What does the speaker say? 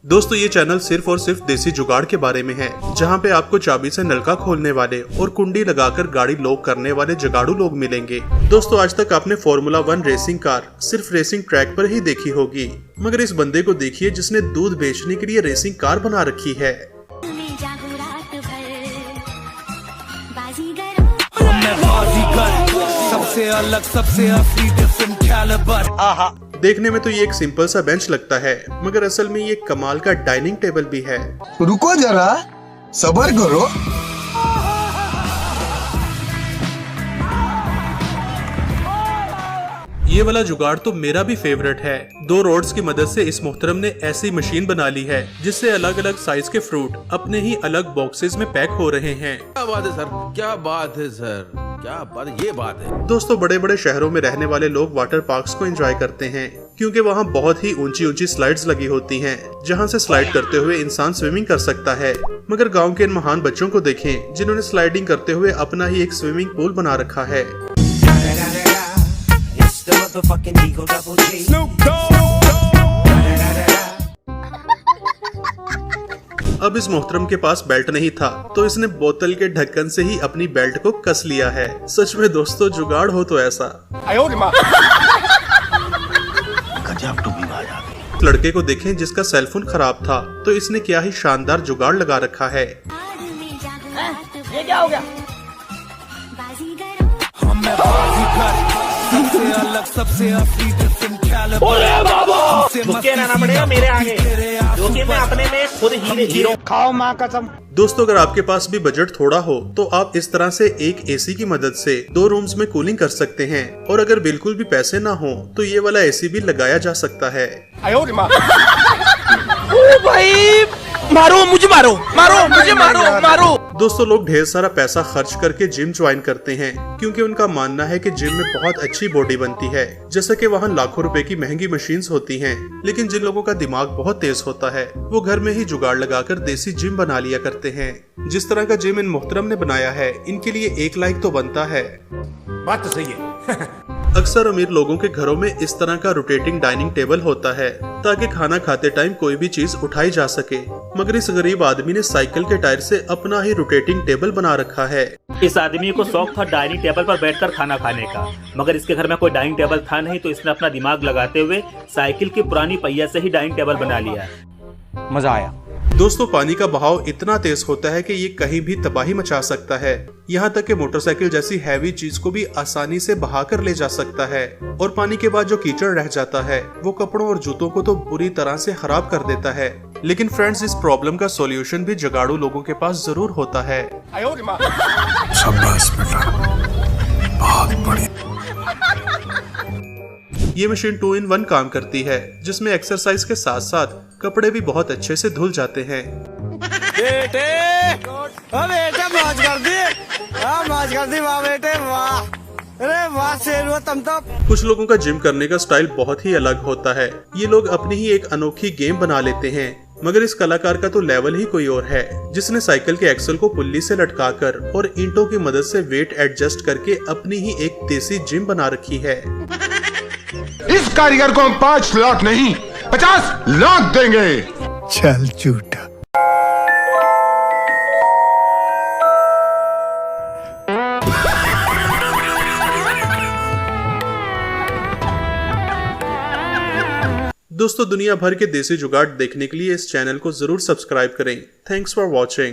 दोस्तों ये चैनल सिर्फ और सिर्फ देसी जुगाड़ के बारे में है, जहां पे आपको चाबी से नलका खोलने वाले और कुंडी लगाकर गाड़ी लॉक करने वाले जुगाड़ू लोग मिलेंगे। दोस्तों आज तक आपने फॉर्मूला 1 रेसिंग कार सिर्फ रेसिंग ट्रैक पर ही देखी होगी, मगर इस बंदे को देखिए जिसने दूध बेचने के लिए रेसिंग कार बना रखी है। सबसे अलग सबसे असली डिफरेंट कैलिबर। देखने में तो ये एक सिंपल सा बेंच लगता है, मगर असल में ये कमाल का डाइनिंग टेबल भी है। रुको जरा, सब्र करो। ये वाला जुगाड़ तो मेरा भी फेवरेट है। 2 रोड्स की मदद से इस मोहतरम ने ऐसी मशीन बना ली है जिससे अलग अलग साइज के फ्रूट अपने ही अलग बॉक्सेस में पैक हो रहे हैं। क्या बात है सर, क्या बात है सर, क्या बात है, ये बात है। दोस्तों बड़े बड़े शहरों में रहने वाले लोग वाटर पार्क्स को एंजॉय करते हैं, क्योंकि वहाँ बहुत ही ऊंची ऊंची स्लाइड्स लगी होती हैं, जहाँ से स्लाइड करते हुए इंसान स्विमिंग कर सकता है। मगर गाँव के इन महान बच्चों को देखें जिन्होंने स्लाइडिंग करते हुए अपना ही एक स्विमिंग पूल बना रखा है। अब इस मोहतरम के पास बेल्ट नहीं था, तो इसने बोतल के ढक्कन से ही अपनी बेल्ट को कस लिया है। सच में दोस्तों जुगाड़ हो तो ऐसा। लड़के को देखें जिसका सेलफोन खराब था, तो इसने क्या ही शानदार जुगाड़ लगा रखा है। ये क्या हो गया? सबसे अलग सबसे असली डिफरेंट कैलिबर। मुझके रहना पड़ेगा मेरे आगे, जो कि मैं अपने में खुद हीरो। खाओ माँ कसम। दोस्तों अगर आपके पास भी बजट थोड़ा हो तो आप इस तरह से एक एसी की मदद से 2 रूम्स में कूलिंग कर सकते हैं, और अगर बिल्कुल भी पैसे ना हो तो ये वाला एसी भी लगाया जा सकता है। भाई मारो मुझे, मारो मारो मुझे, मारो मारो। दोस्तों लोग ढेर सारा पैसा खर्च करके जिम ज्वाइन करते हैं, क्योंकि उनका मानना है कि जिम में बहुत अच्छी बॉडी बनती है, जैसे कि वहाँ लाखों रुपए की महंगी मशीन्स होती हैं। लेकिन जिन लोगों का दिमाग बहुत तेज होता है वो घर में ही जुगाड़ लगाकर देसी जिम बना लिया करते हैं। जिस तरह का जिम इन मोहतरम ने बनाया है, इनके लिए 1 लाइक तो बनता है। बात तो सही है। अक्सर अमीर लोगों के घरों में इस तरह का रोटेटिंग डाइनिंग टेबल होता है, ताकि खाना खाते टाइम कोई भी चीज उठाई जा सके। मगर इस गरीब आदमी ने साइकिल के टायर से अपना ही रोटेटिंग टेबल बना रखा है। इस आदमी को शौक था डाइनिंग टेबल पर बैठकर खाना खाने का, मगर इसके घर में कोई डाइनिंग टेबल था नहीं, तो इसने अपना दिमाग लगाते हुए साइकिल की पुरानी पहिया से ही डाइनिंग टेबल बना लिया। मजा आया। दोस्तों पानी का बहाव इतना तेज होता है कि ये कहीं भी तबाही मचा सकता है। यहाँ तक कि मोटरसाइकिल जैसी हैवी चीज को भी आसानी से बहा कर ले जा सकता है, और पानी के बाद जो कीचड़ रह जाता है वो कपड़ों और जूतों को तो बुरी तरह से खराब कर देता है। लेकिन फ्रेंड्स इस प्रॉब्लम का सॉल्यूशन भी जुगाड़ू लोगों के पास जरूर होता है। शाबाश बेटा, बहुत बढ़िया। ये मशीन 2 in 1 काम करती है, जिसमें एक्सरसाइज के साथ साथ कपड़े भी बहुत अच्छे से धुल जाते हैं। बेटे बेटे मौज कर दी, मौज कर दी, वाह बेटे वाह, अरे वाह शेर हुआ तुम तो। कुछ लोगों का जिम करने का स्टाइल बहुत ही अलग होता है। ये लोग अपनी ही एक अनोखी गेम बना लेते हैं, मगर इस कलाकार का तो लेवल ही कोई और है, जिसने साइकिल के एक्सल को पुल्ली से लटकाकर और ईंटों की मदद से वेट एडजस्ट करके अपनी ही एक देसी जिम बना रखी है। इस कारीगर को हम 5 लाख नहीं 50 लाख देंगे। चल झूठा। दोस्तों दुनिया भर के देसी जुगाड़ देखने के लिए इस चैनल को जरूर सब्सक्राइब करें। Thanks for watching.